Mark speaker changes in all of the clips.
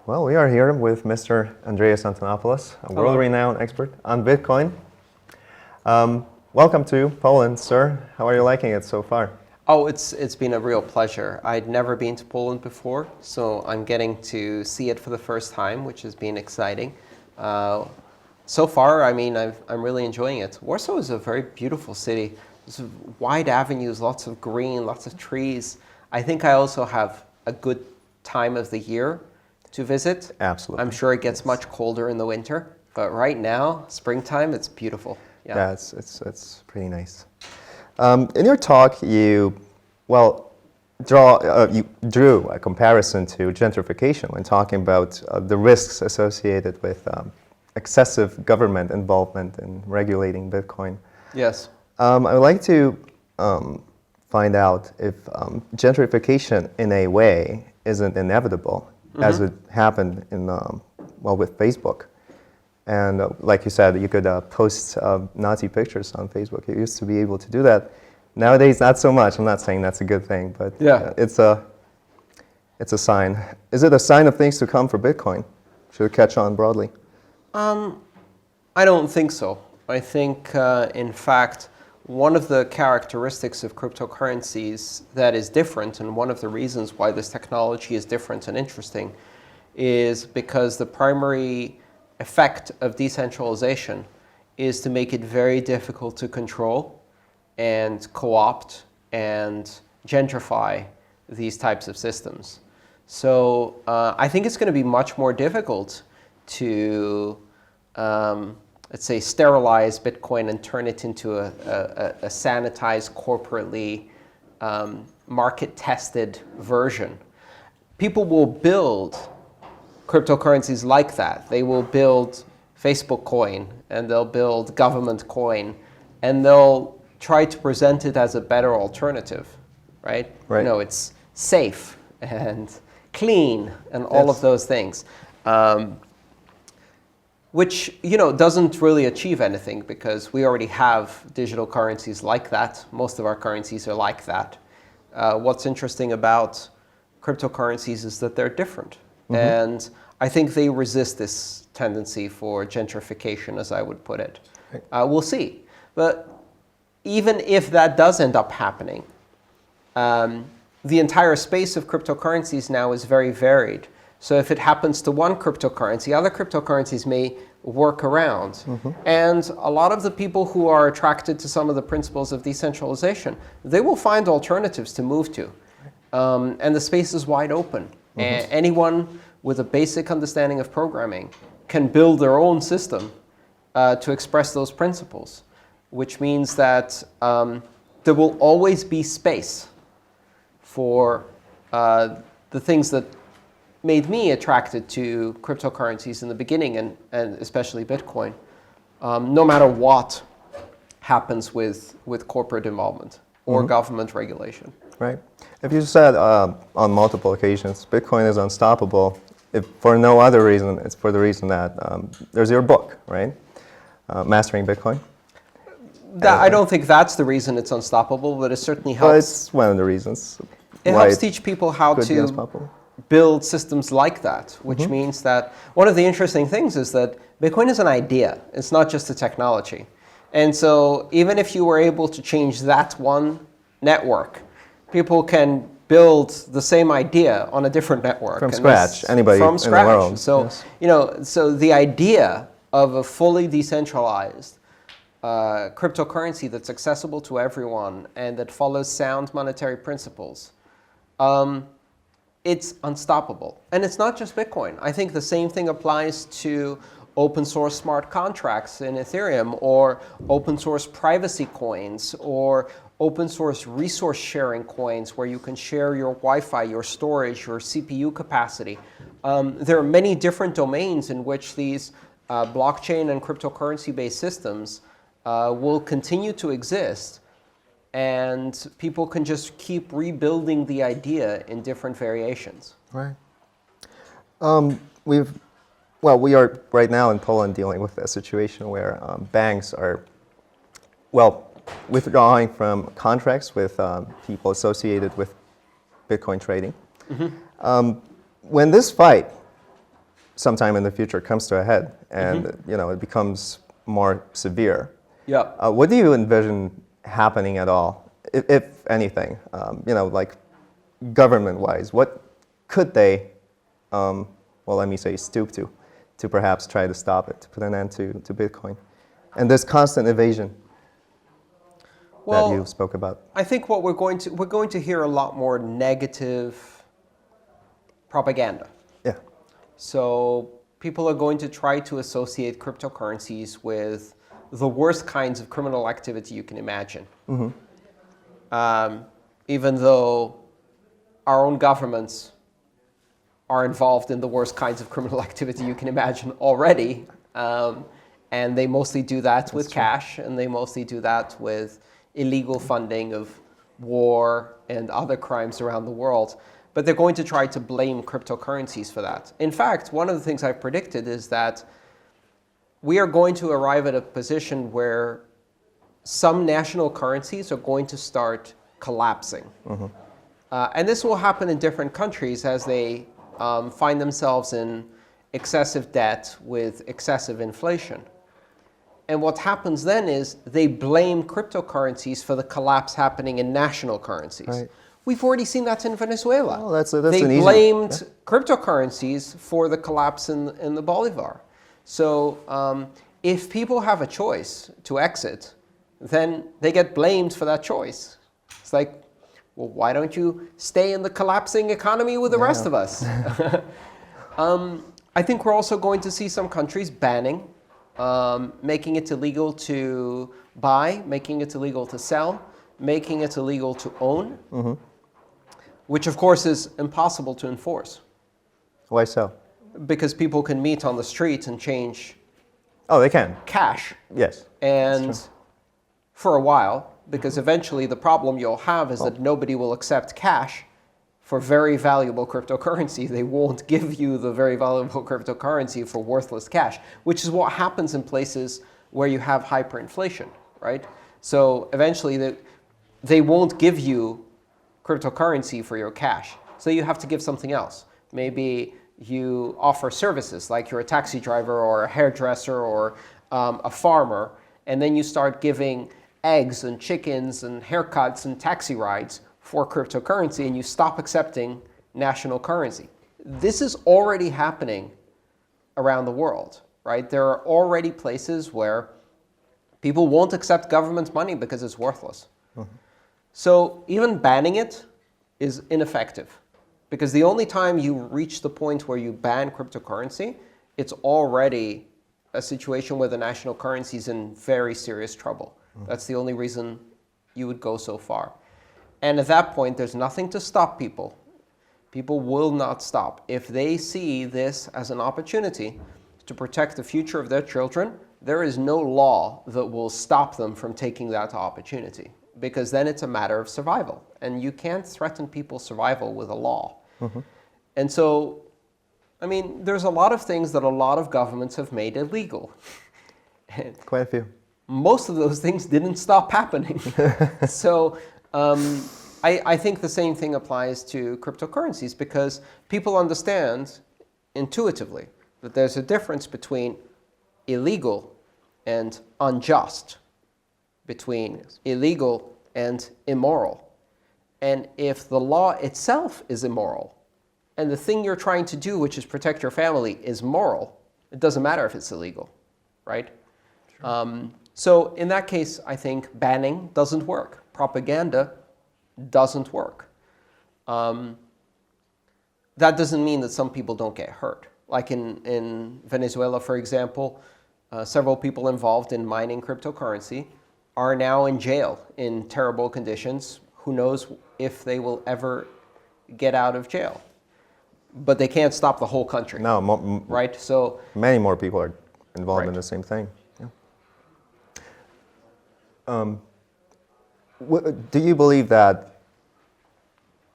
Speaker 1: Well, we are here with Mr. Andreas Antonopoulos, a world-renowned expert on Bitcoin. Welcome to Poland, sir. How are you liking it so far?
Speaker 2: Oh, it's been a real pleasure. I'd never been to Poland before, so I'm getting to see it for the first time, which has been exciting. So far, I mean, I'm really enjoying it. Warsaw is a very beautiful city. There's wide avenues, lots of green, lots of trees. I think I also have a good time of the year to visit.
Speaker 1: Absolutely.
Speaker 2: I'm sure it gets much colder in the winter, but right now, springtime, it's beautiful.
Speaker 1: Yeah, it's pretty nice. In your talk, you drew a comparison to gentrification when talking about the risks associated with excessive government involvement in regulating Bitcoin.
Speaker 2: Yes.
Speaker 1: I would like to find out if gentrification, in a way, isn't inevitable, as it happened in with Facebook. And like you said, you could post Nazi pictures on Facebook. You used to be able to do that. Nowadays, not so much. I'm not saying that's a good thing, but it's a sign. Is it a sign of things to come for Bitcoin? Should it catch on broadly?
Speaker 2: I don't think so. I think, in fact, one of the characteristics of cryptocurrencies that is different, and one of the reasons why this technology is different and interesting, is because the primary effect of decentralization is to make it very difficult to control and co-opt and gentrify these types of systems. So I think it's going to be much more difficult to let's say, sterilize Bitcoin and turn it into a sanitized, corporately market-tested version. People will build cryptocurrencies like that. They will build Facebook coin, and they'll build government coin, and they'll try to present it as a better alternative, right?
Speaker 1: Right.
Speaker 2: You know, it's safe and clean and all of those things. Which, you know, doesn't really achieve anything because we already have digital currencies like that. Most of our currencies are like that. What's interesting about cryptocurrencies is that they're different. And I think they resist this tendency for gentrification, as I would put it. We'll see. But even if that does end up happening, the entire space of cryptocurrencies now is very varied. So if it happens to one cryptocurrency, other cryptocurrencies may work around. And a lot of the people who are attracted to some of the principles of decentralization, they will find alternatives to move to. And the space is wide open. And anyone with a basic understanding of programming can build their own system to express those principles, which means that there will always be space for the things that made me attracted to cryptocurrencies in the beginning, and especially Bitcoin, no matter what happens with corporate involvement or government regulation.
Speaker 1: Right. If you said on multiple occasions, Bitcoin is unstoppable, if for no other reason, it's for the reason that there's your book, right? Mastering Bitcoin.
Speaker 2: I don't think that's the reason it's unstoppable, but it certainly helps.
Speaker 1: Well, it's one of the reasons.
Speaker 2: It helps teach people how to build systems like that, which means that one of the interesting things is that Bitcoin is an idea. It's not just a technology. And so even if you were able to change that one network, people can build the same idea on a different network.
Speaker 1: From scratch, anybody in the world.
Speaker 2: So, you know, so the idea of a fully decentralized cryptocurrency that's accessible to everyone and that follows sound monetary principles, it's unstoppable. And it's not just Bitcoin. I think the same thing applies to open source smart contracts in Ethereum, or open source privacy coins, or open source resource sharing coins where you can share your Wi-Fi, your storage, your CPU capacity. There are many different domains in which these blockchain and cryptocurrency-based systems will continue to exist. And people can just keep rebuilding the idea in different variations.
Speaker 1: Right. We are right now in Poland dealing with a situation where banks are, withdrawing from contracts with people associated with Bitcoin trading. When this fight sometime in the future comes to a head and it becomes more severe.
Speaker 2: Yeah.
Speaker 1: What do you envision happening at all, if anything? Like government-wise, what could they, let me say, stoop to perhaps try to stop it, to put an end to Bitcoin and this constant evasion that you spoke about?
Speaker 2: I think what we're going to hear a lot more negative propaganda.
Speaker 1: Yeah.
Speaker 2: So people are going to try to associate cryptocurrencies with the worst kinds of criminal activity you can imagine. Even though our own governments are involved in the worst kinds of criminal activity you can imagine already. And they mostly do that with cash, and they mostly do that with illegal funding of war and other crimes around the world. But they're going to try to blame cryptocurrencies for that. In fact, one of the things I've predicted is that we are going to arrive at a position where some national currencies are going to start collapsing. And this will happen in different countries as they find themselves in excessive debt with excessive inflation. And what happens then is they blame cryptocurrencies for the collapse happening in national currencies.
Speaker 1: Right.
Speaker 2: We've already seen that in Venezuela.
Speaker 1: Oh, that's
Speaker 2: they
Speaker 1: an easy,
Speaker 2: blamed cryptocurrencies for the collapse in the Bolivar. So if people have a choice to exit, then they get blamed for that choice. It's like, well, why don't you stay in the collapsing economy with the rest of us? I think we're also going to see some countries banning, making it illegal to buy, making it illegal to sell, making it illegal to own, which of course is impossible to enforce.
Speaker 1: Why so?
Speaker 2: Because people can meet on the street and change
Speaker 1: They can.
Speaker 2: cash.
Speaker 1: Yes.
Speaker 2: And for a while, because eventually the problem you'll have is that nobody will accept cash for very valuable cryptocurrency. They won't give you the very valuable cryptocurrency for worthless cash, which is what happens in places where you have hyperinflation, right? So eventually they won't give you cryptocurrency for your cash. So you have to give something else. Maybe you offer services, like you're a taxi driver or a hairdresser or a farmer, and then you start giving eggs and chickens and haircuts and taxi rides for cryptocurrency, and you stop accepting national currency. This is already happening around the world, right? There are already places where people won't accept government money because it's worthless. So even banning it is ineffective, because the only time you reach the point where you ban cryptocurrency, it's already a situation where the national currency is in very serious trouble. That's the only reason you would go so far. And at that point, there's nothing to stop people. People will not stop. If they see this as an opportunity to protect the future of their children, there is no law that will stop them from taking that opportunity, because then it's a matter of survival. And you can't threaten people's survival with a law. And so, I mean, there's a lot of things that a lot of governments have made illegal.
Speaker 1: Quite a few.
Speaker 2: Most of those things didn't stop happening. So I think the same thing applies to cryptocurrencies, because people understand intuitively that there's a difference between illegal and unjust, between illegal and immoral. And if the law itself is immoral, and the thing you're trying to do, which is protect your family, is moral, it doesn't matter if it's illegal, right? So in that case, I think banning doesn't work. Propaganda doesn't work. That doesn't mean that some people don't get hurt. Like in Venezuela, for example, several people involved in mining cryptocurrency are now in jail in terrible conditions. Who knows if they will ever get out of jail. But they can't stop the whole country.
Speaker 1: No,
Speaker 2: right? So
Speaker 1: many more people are involved in
Speaker 2: Right.
Speaker 1: the same thing. Yeah. Do you believe that,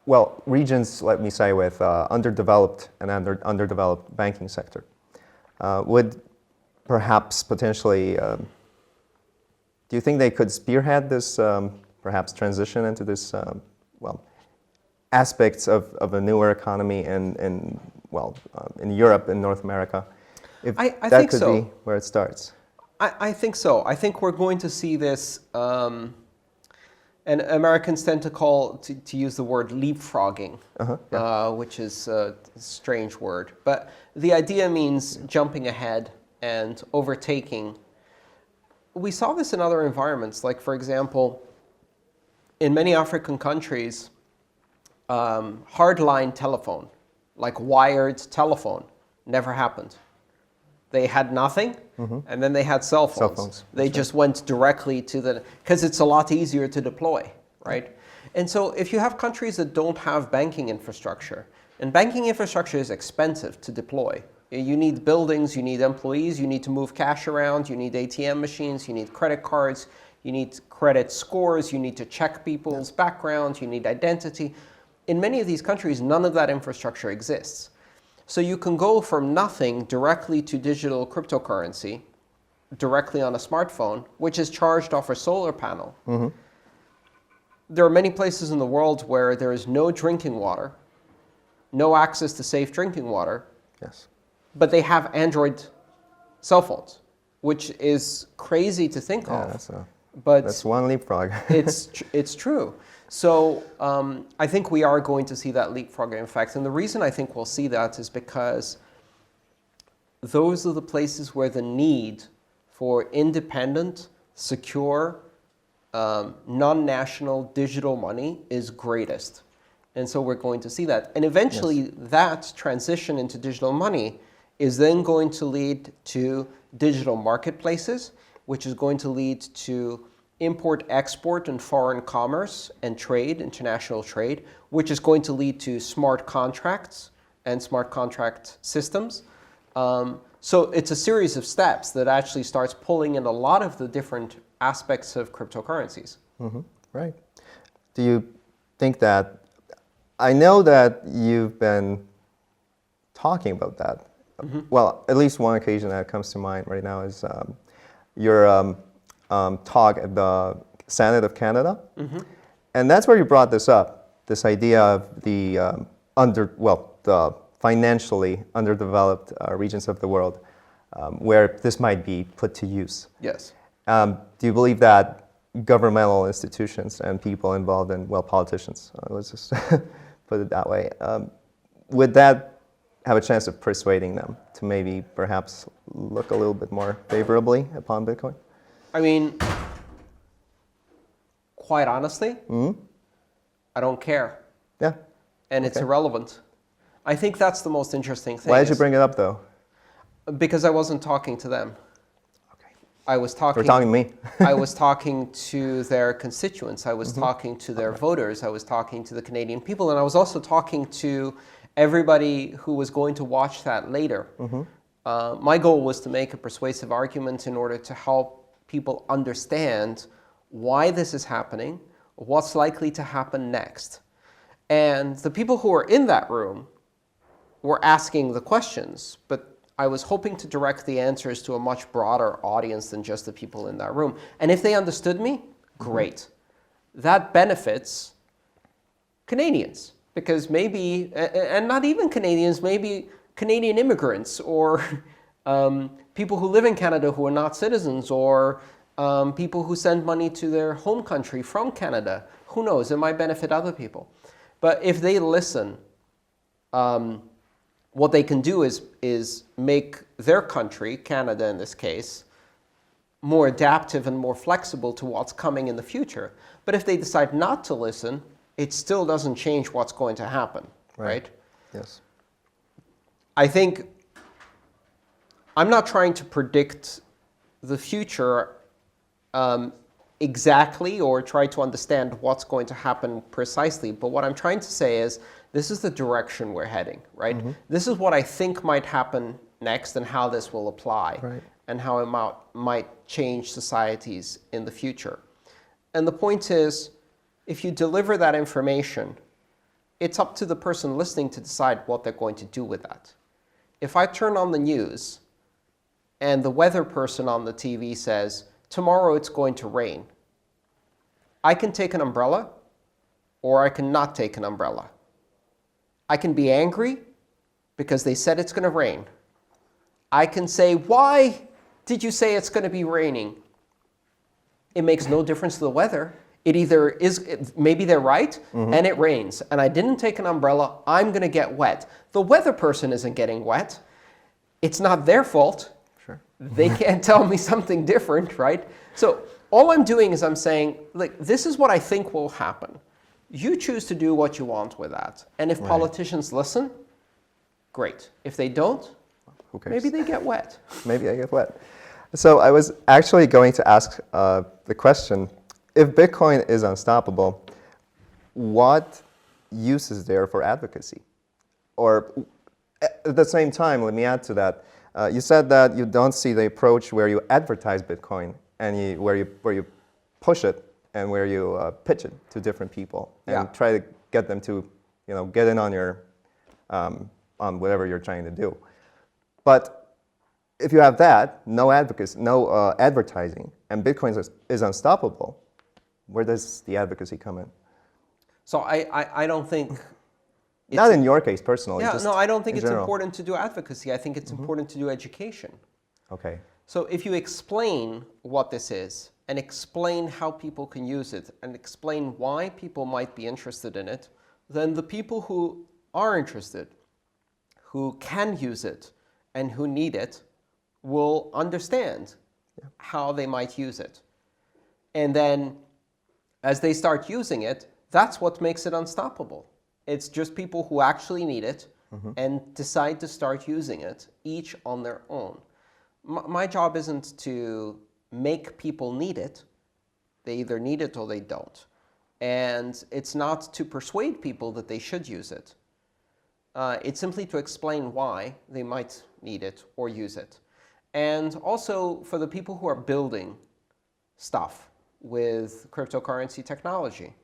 Speaker 1: well, regions, let me say, with underdeveloped and underdeveloped banking sector would perhaps potentially, do you think they could spearhead this perhaps transition into this, well, aspects of a newer economy and in Europe and North America. If
Speaker 2: I
Speaker 1: that
Speaker 2: think
Speaker 1: could
Speaker 2: so.
Speaker 1: be where it starts.
Speaker 2: I think so. I think we're going to see this, and Americans tend to use the word leapfrogging, which is a strange word. But the idea means jumping ahead and overtaking. We saw this in other environments, like, for example, in many African countries, hardline telephone, like wired telephone, never happened. They had nothing, and then they had cell phones. They just went directly to because it's a lot easier to deploy, right? And so if you have countries that don't have banking infrastructure, and banking infrastructure is expensive to deploy. You need buildings, you need employees, you need to move cash around, you need ATM machines, you need credit cards, you need credit scores, you need to check people's backgrounds, you need identity. In many of these countries, none of that infrastructure exists. So you can go from nothing directly to digital cryptocurrency, directly on a smartphone, which is charged off a solar panel. There are many places in the world where there is no drinking water, no access to safe drinking water, but they have Android cell phones, which is crazy to think of. But
Speaker 1: that's one leapfrog.
Speaker 2: it's true. So I think we are going to see that leapfrogging effect. And the reason I think we'll see that is because those are the places where the need for independent, secure, non-national digital money is greatest. And so we're going to see that. And eventually that transition into digital money is then going to lead to digital marketplaces, which is going to lead to import, export, and foreign commerce and trade, international trade, which is going to lead to smart contracts and smart contract systems. So it's a series of steps that actually starts pulling in a lot of the different aspects of cryptocurrencies.
Speaker 1: Right. Do you think that, I know that you've been talking about that. Well, at least one occasion that comes to mind right now is your talk at the Senate of Canada. And that's where you brought this up, this idea of the the financially underdeveloped regions of the world where this might be put to use.
Speaker 2: Yes.
Speaker 1: Do you believe that governmental institutions and people involved in, politicians, let's just put it that way, would that have a chance of persuading them to maybe perhaps look a little bit more favorably upon Bitcoin?
Speaker 2: I mean, quite honestly, I don't care.
Speaker 1: Yeah.
Speaker 2: And it's irrelevant. I think that's the most interesting thing.
Speaker 1: Why did you bring it up, though?
Speaker 2: Because I wasn't talking to them.
Speaker 1: Okay.
Speaker 2: I was talking.
Speaker 1: You're talking to me.
Speaker 2: I was talking to their constituents. I was talking to their voters. I was talking to the Canadian people. And I was also talking to everybody who was going to watch that later. My goal was to make a persuasive argument in order to help people understand why this is happening, what's likely to happen next. And the people who were in that room were asking the questions, but I was hoping to direct the answers to a much broader audience than just the people in that room. And if they understood me, great. That benefits Canadians, because maybe, and not even Canadians, maybe Canadian immigrants or people who live in Canada who are not citizens, or people who send money to their home country from Canada. Who knows? It might benefit other people. But if they listen, what they can do is make their country, Canada in this case, more adaptive and more flexible to what's coming in the future. But if they decide not to listen, it still doesn't change what's going to happen, right?
Speaker 1: Yes.
Speaker 2: I think I'm not trying to predict the future exactly or try to understand what's going to happen precisely. But what I'm trying to say is this is the direction we're heading, right? This is what I think might happen next and how this will apply and how it might change societies in the future. And the point is, if you deliver that information, it's up to the person listening to decide what they're going to do with that. If I turn on the news and the weather person on the TV says, tomorrow it's going to rain, I can take an umbrella or I can not take an umbrella. I can be angry because they said it's going to rain. I can say, why did you say it's going to be raining? It makes no difference to the weather. It either is, maybe they're right, and it rains, and I didn't take an umbrella, I'm going to get wet. The weather person isn't getting wet. It's not their fault.
Speaker 1: Sure.
Speaker 2: They can't tell me something different, right? So all I'm doing is I'm saying, like, this is what I think will happen. You choose to do what you want with that. And if politicians listen, great. If they don't,
Speaker 1: who cares?
Speaker 2: maybe they get wet.
Speaker 1: Maybe I get wet. So I was actually going to ask the question, if Bitcoin is unstoppable, what use is there for advocacy? Or at the same time, let me add to that. You said that you don't see the approach where you advertise Bitcoin and where you push it and where you pitch it to different people and try to get them to get in on your on whatever you're trying to do. But if you have that, no advocacy, no advertising, and Bitcoin is unstoppable, where does the advocacy come in?
Speaker 2: So I don't think...
Speaker 1: Not in your case personally.
Speaker 2: Yeah,
Speaker 1: just
Speaker 2: no, I don't think it's
Speaker 1: general.
Speaker 2: important to do advocacy. I think it's important to do education.
Speaker 1: Okay.
Speaker 2: So if you explain what this is, and explain how people can use it, and explain why people might be interested in it, then the people who are interested, who can use it, and who need it, will understand how they might use it. And then, as they start using it, that's what makes it unstoppable. It's just people who actually need it and decide to start using it, each on their own. My job isn't to make people need it. They either need it or they don't. And it's not to persuade people that they should use it. It's simply to explain why they might need it or use it. And also for the people who are building stuff with cryptocurrency technology,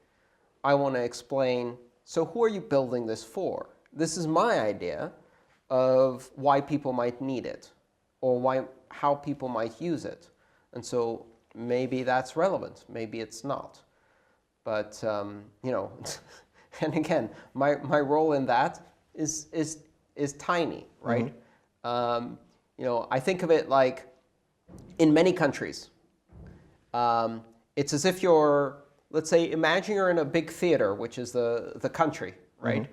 Speaker 2: I want to explain, so who are you building this for? This is my idea of why people might need it or how people might use it. And so maybe that's relevant, maybe it's not. But, and again, my role in that is tiny, right? I think of it like in many countries, it's as if you're, let's say, imagine you're in a big theater, which is the country, right?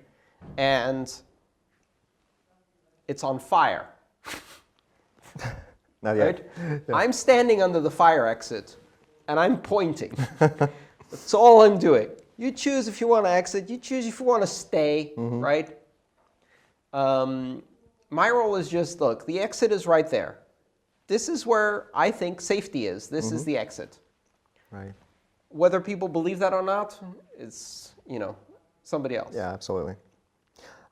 Speaker 2: And it's on fire.
Speaker 1: Not yet.
Speaker 2: Right? Yeah. I'm standing under the fire exit, and I'm pointing. That's all I'm doing. You choose if you want to exit. You choose if you want to stay, right? My role is just, look, the exit is right there. This is where I think safety is. This is the exit.
Speaker 1: Right.
Speaker 2: Whether people believe that or not, it's, somebody else.
Speaker 1: Yeah, absolutely.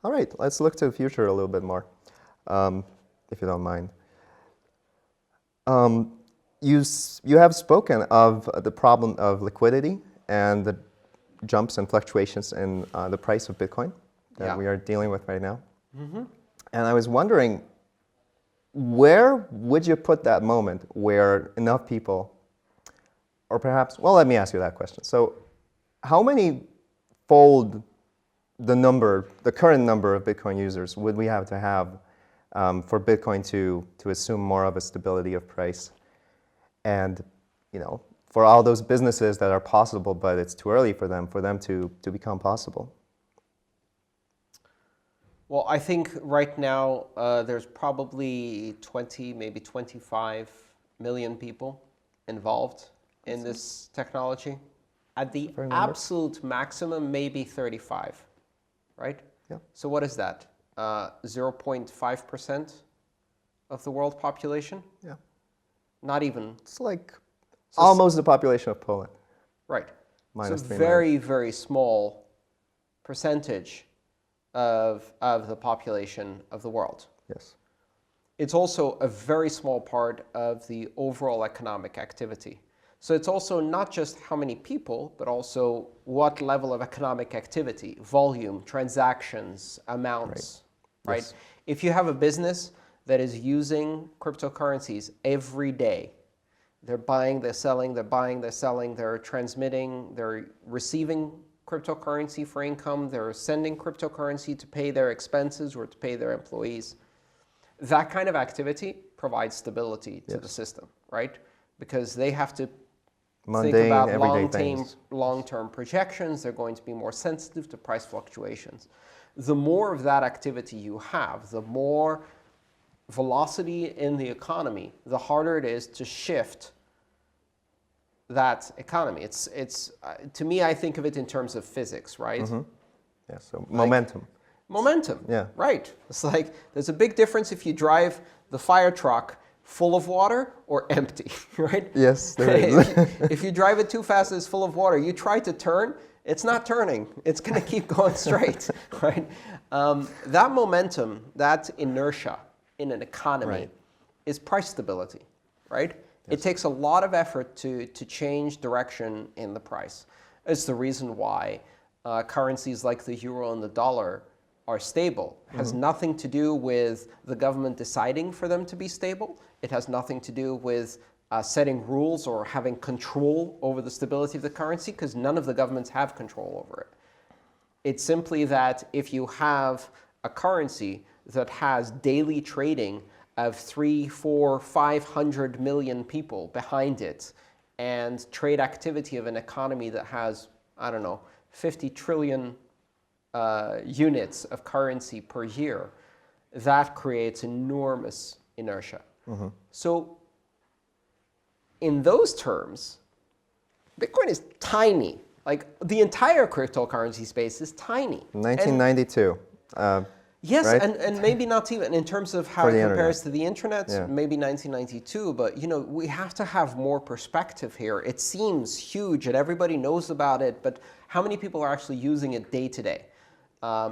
Speaker 1: All right, let's look to the future a little bit more, if you don't mind. You have spoken of the problem of liquidity and the jumps and fluctuations in the price of Bitcoin that we are dealing with right now. And I was wondering, where would you put that moment where enough people, or perhaps, well, let me ask you that question. So how many fold the current number of Bitcoin users would we have to have for Bitcoin to assume more of a stability of price? And, for all those businesses that are possible, but it's too early for them to become possible.
Speaker 2: Well, I think right now there's probably 20, maybe 25 million people involved in this technology. At the absolute maximum, maybe 35, right?
Speaker 1: Yeah.
Speaker 2: So what is that? 0.5% of the world population?
Speaker 1: Yeah.
Speaker 2: Not even.
Speaker 1: It's like almost the population of Poland.
Speaker 2: Right.
Speaker 1: Minus
Speaker 2: so
Speaker 1: 3
Speaker 2: very, very small percentage of the population of the world.
Speaker 1: Yes.
Speaker 2: It's also a very small part of the overall economic activity. So it's also not just how many people, but also what level of economic activity, volume, transactions, amounts, right?
Speaker 1: Yes.
Speaker 2: If you have a business that is using cryptocurrencies every day, they're buying, they're selling, they're buying, they're selling, they're transmitting, they're receiving cryptocurrency for income. They're sending cryptocurrency to pay their expenses or to pay their employees. That kind of activity provides stability to the system, right? Because they have to think about long-term projections. They're going to be more sensitive to price fluctuations. The more of that activity you have, the more velocity in the economy, the harder it is to shift that economy. It's to me, I think of it in terms of physics, right?
Speaker 1: Yeah, so momentum.
Speaker 2: Momentum,
Speaker 1: yeah.
Speaker 2: Right. It's like there's a big difference if you drive the fire truck full of water or empty, right?
Speaker 1: Yes, there is.
Speaker 2: If you drive it too fast, it's full of water. You try to turn, it's not turning. It's going to keep going straight, right? That momentum, that inertia in an economy is price stability, right? It takes a lot of effort to change direction in the price. It's the reason why currencies like the euro and the dollar are stable. It has nothing to do with the government deciding for them to be stable. It has nothing to do with setting rules or having control over the stability of the currency, because none of the governments have control over it. It's simply that if you have a currency that has daily trading of 300, 400, 500 million people behind it, and trade activity of an economy that has, I don't know, 50 trillion units of currency per year, that creates enormous inertia. So in those terms, Bitcoin is tiny. Like the entire cryptocurrency space is tiny.
Speaker 1: 1992.
Speaker 2: Yes,
Speaker 1: right?
Speaker 2: and maybe not even in terms of how it compares to the internet, maybe 1992, but we have to have more perspective here. It seems huge and everybody knows about it, but how many people are actually using it day to day?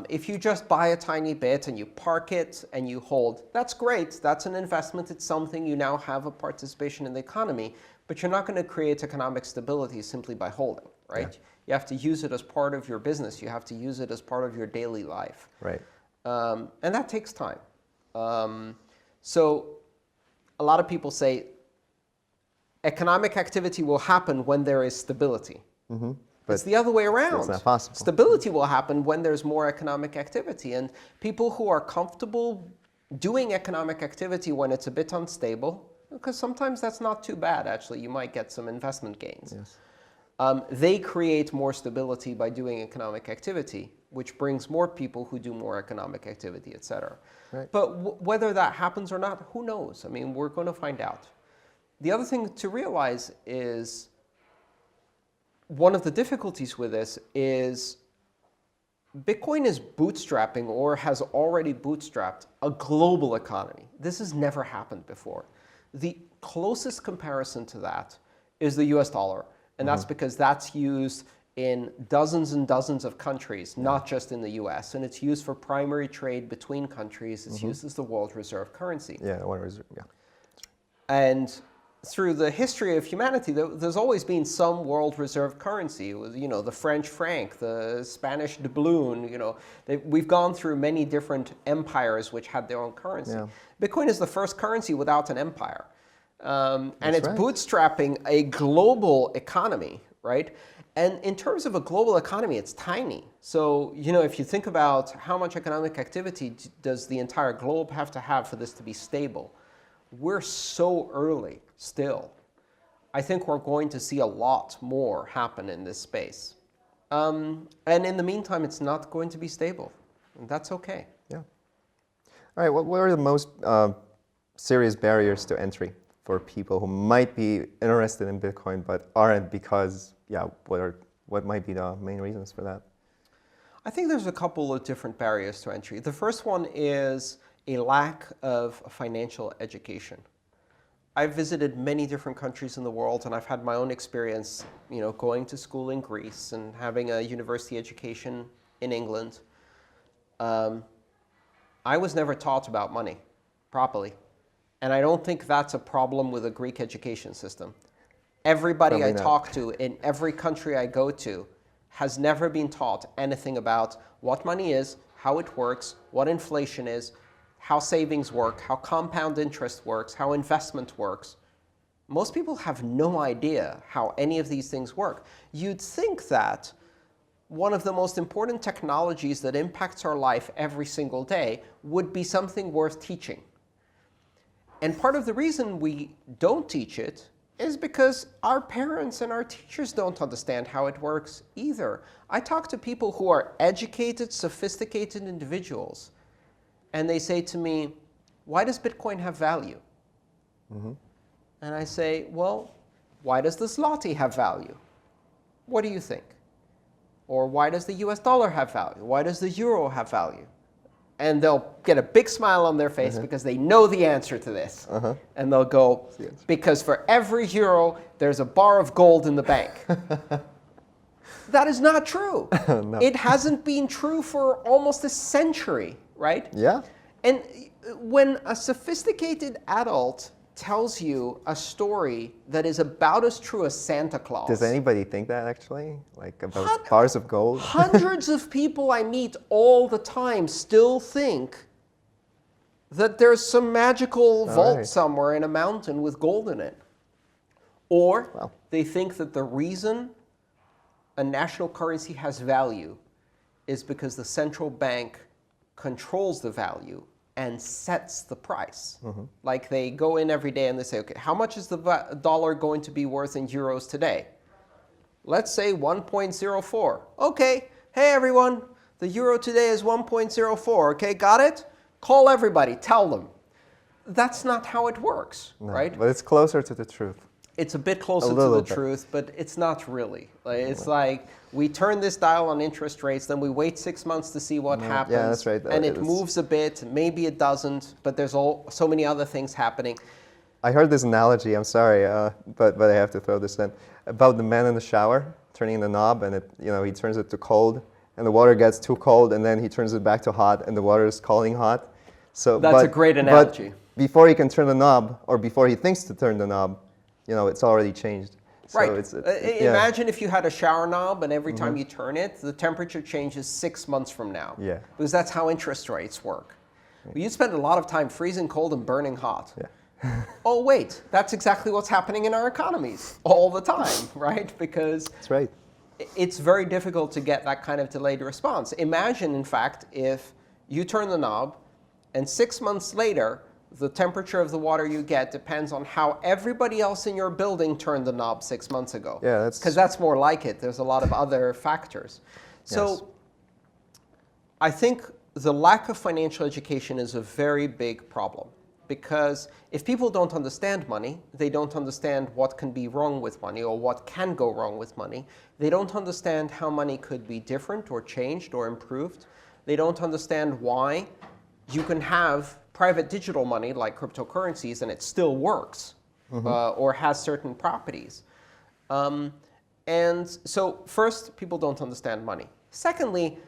Speaker 2: If you just buy a tiny bit and you park it and you hold, that's great. That's an investment. It's something. You now have a participation in the economy, but you're not going to create economic stability simply by holding, right? You have to use it as part of your business. You have to use it as part of your daily life.
Speaker 1: Right.
Speaker 2: And that takes time. So a lot of people say economic activity will happen when there is stability. But it's the other way around.
Speaker 1: It's not possible.
Speaker 2: Stability will happen when there's more economic activity. And people who are comfortable doing economic activity when it's a bit unstable, because sometimes that's not too bad, actually. You might get some investment gains. They create more stability by doing economic activity, which brings more people who do more economic activity, et cetera.
Speaker 1: Right.
Speaker 2: But whether that happens or not, who knows? I mean, we're going to find out. The other thing to realize is one of the difficulties with this is Bitcoin is bootstrapping or has already bootstrapped a global economy. This has never happened before. The closest comparison to that is the US dollar. And that's because that's used in dozens and dozens of countries, not just in the US. And it's used for primary trade between countries. It's used as the world reserve currency.
Speaker 1: Yeah, the world reserve, yeah.
Speaker 2: And through the history of humanity, there's always been some world reserve currency. It was, the French franc, the Spanish doubloon. We've gone through many different empires which had their own currency. Bitcoin is the first currency without an empire. And it's bootstrapping a global economy, right? And in terms of a global economy, it's tiny. So, if you think about how much economic activity does the entire globe have to have for this to be stable, we're so early still. I think we're going to see a lot more happen in this space. And in the meantime, it's not going to be stable. And that's okay.
Speaker 1: Yeah. All right, what are the most serious barriers to entry for people who might be interested in Bitcoin but aren't because, what might be the main reasons for that?
Speaker 2: I think there's a couple of different barriers to entry. The first one is a lack of financial education. I've visited many different countries in the world, and I've had my own experience, going to school in Greece and having a university education in England. I was never taught about money properly. And I don't think that's a problem with a Greek education system. Everybody I talk to in every country I go to has never been taught anything about what money is, how it works, what inflation is, how savings work, how compound interest works, how investment works. Most people have no idea how any of these things work. You'd think that one of the most important technologies that impacts our life every single day would be something worth teaching. And part of the reason we don't teach it is because our parents and our teachers don't understand how it works either. I talk to people who are educated, sophisticated individuals, and they say to me, why does Bitcoin have value? And I say, well, why does the zloty have value? What do you think? Or why does the US dollar have value? Why does the euro have value? And they'll get a big smile on their face because they know the answer to this. And they'll go, because for every euro, there's a bar of gold in the bank. That is not true.
Speaker 1: No.
Speaker 2: It hasn't been true for almost a century, right?
Speaker 1: Yeah.
Speaker 2: And when a sophisticated adult tells you a story that is about as true as Santa Claus.
Speaker 1: Does anybody think that actually? Like about bars of gold?
Speaker 2: Hundreds of people I meet all the time still think that there's some magical vault somewhere in a mountain with gold in it. Or they think that the reason a national currency has value is because the central bank controls the value and sets the price. Like they go in every day and they say, okay, how much is the dollar going to be worth in euros today? Let's say 1.04. Okay, hey everyone, the euro today is 1.04. Okay, got it? Call everybody, tell them. That's not how it works, right?
Speaker 1: But it's closer to the truth.
Speaker 2: It's a bit closer to the truth, but it's not really. It's like we turn this dial on interest rates, then we wait 6 months to see what happens.
Speaker 1: Yeah, that's right.
Speaker 2: And it moves a bit, maybe it doesn't, but there's so many other things happening.
Speaker 1: I heard this analogy, I'm sorry, but I have to throw this in, about the man in the shower turning the knob and he turns it to cold and the water gets too cold and then he turns it back to hot and the water is scalding hot. So
Speaker 2: that's a great analogy.
Speaker 1: But before he can turn the knob or before he thinks to turn the knob, it's already changed. So
Speaker 2: right. Imagine if you had a shower knob and every time you turn it, the temperature changes 6 months from now.
Speaker 1: Yeah.
Speaker 2: Because that's how interest rates work. Well, you'd spend a lot of time freezing cold and burning hot.
Speaker 1: Yeah.
Speaker 2: Oh, wait, that's exactly what's happening in our economies all the time, right? Because
Speaker 1: that's right.
Speaker 2: It's very difficult to get that kind of delayed response. Imagine, in fact, if you turn the knob and 6 months later, the temperature of the water you get depends on how everybody else in your building turned the knob 6 months ago.
Speaker 1: Yeah,
Speaker 2: because that's more like it. There's a lot of other factors. So I think the lack of financial education is a very big problem. Because if people don't understand money, they don't understand what can be wrong with money or what can go wrong with money. They don't understand how money could be different or changed or improved. They don't understand why you can have private digital money like cryptocurrencies and it still works or has certain properties. And so first, people don't understand money. Secondly,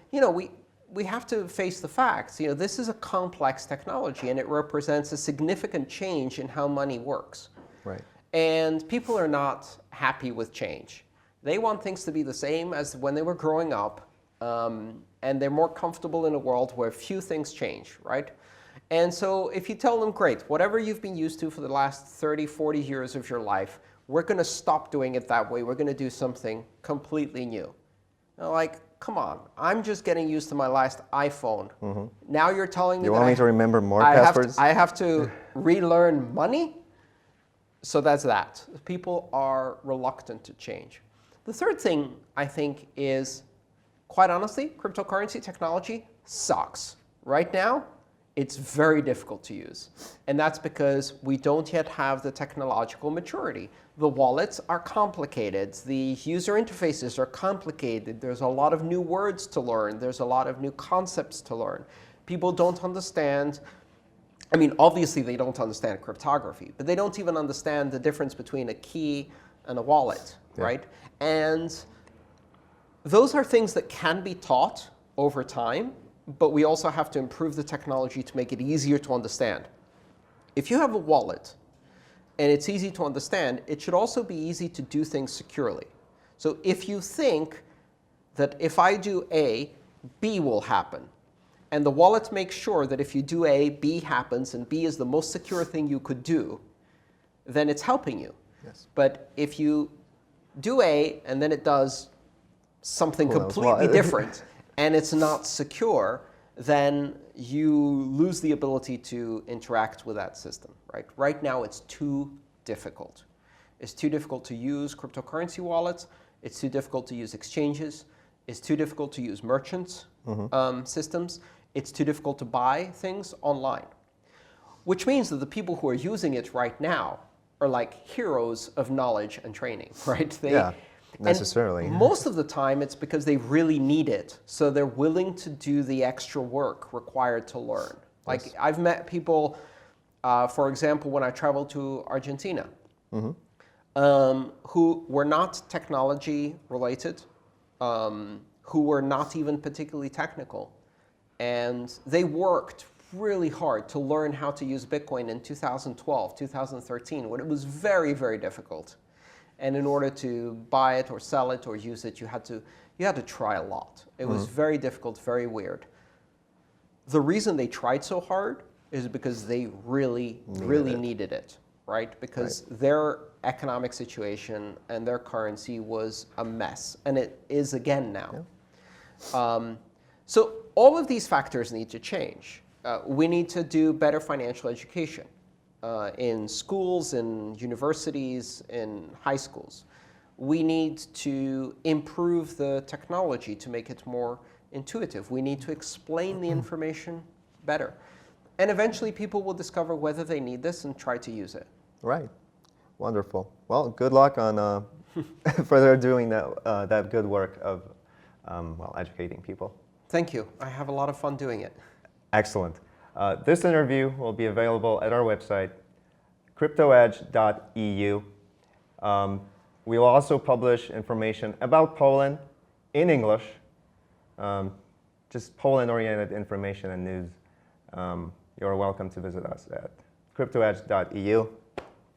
Speaker 2: we have to face the facts. This is a complex technology and it represents a significant change in how money works.
Speaker 1: Right.
Speaker 2: And people are not happy with change. They want things to be the same as when they were growing up, and they're more comfortable in a world where few things change, right? And so if you tell them, great, whatever you've been used to for the last 30, 40 years of your life, we're going to stop doing it that way. We're going to do something completely new. They're like, come on, I'm just getting used to my last iPhone. Now you're telling me
Speaker 1: you want me to remember more passwords?
Speaker 2: I have to relearn money? So that's that. People are reluctant to change. The third thing, I think, is, quite honestly, cryptocurrency technology sucks. Right now, it's very difficult to use. And that's because we don't yet have the technological maturity. The wallets are complicated. The user interfaces are complicated. There's a lot of new words to learn. There's a lot of new concepts to learn. People don't understand. I mean, obviously, they don't understand cryptography, but they don't even understand the difference between a key and a wallet, right? And those are things that can be taught over time, but we also have to improve the technology to make it easier to understand. If you have a wallet and it's easy to understand, it should also be easy to do things securely. So if you think that if I do A, B will happen, and the wallet makes sure that if you do A, B happens, and B is the most secure thing you could do, then it's helping you.
Speaker 1: Yes.
Speaker 2: But if you do A and then it does something
Speaker 1: Who knows
Speaker 2: completely
Speaker 1: what?
Speaker 2: different and it's not secure, then you lose the ability to interact with that system, right? Right now, it's too difficult. It's too difficult to use cryptocurrency wallets. It's too difficult to use exchanges. It's too difficult to use merchant systems. It's too difficult to buy things online, which means that the people who are using it right now are like heroes of knowledge and training, right?
Speaker 1: Yeah, necessarily.
Speaker 2: And most of the time, it's because they really need it, so they're willing to do the extra work required to learn. Like,
Speaker 1: Yes.
Speaker 2: I've met people, for example, when I traveled to Argentina, who were not technology related, who were not even particularly technical, and they worked really hard to learn how to use Bitcoin in 2012, 2013, when it was very, very difficult. And in order to buy it or sell it or use it, you had to try a lot. It was very difficult, very weird. The reason they tried so hard is because they really needed it, right? Because their economic situation and their currency was a mess, and it is again now. Yeah. So all of these factors need to change. We need to do better financial education in schools, in universities, in high schools. We need to improve the technology to make it more intuitive. We need to explain the information better. And eventually people will discover whether they need this and try to use it.
Speaker 1: Right. Wonderful. Well, good luck on further doing that good work of educating people.
Speaker 2: Thank you. I have a lot of fun doing it.
Speaker 1: Excellent. This interview will be available at our website, cryptoedge.eu. We will also publish information about Poland in English, just Poland-oriented information and news. You're welcome to visit us at cryptoedge.eu.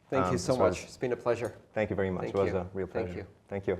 Speaker 2: Thank you so much. It's been a pleasure.
Speaker 1: Thank you very much.
Speaker 2: Thank
Speaker 1: It was
Speaker 2: you.
Speaker 1: a real pleasure.
Speaker 2: Thank you.
Speaker 1: Thank you.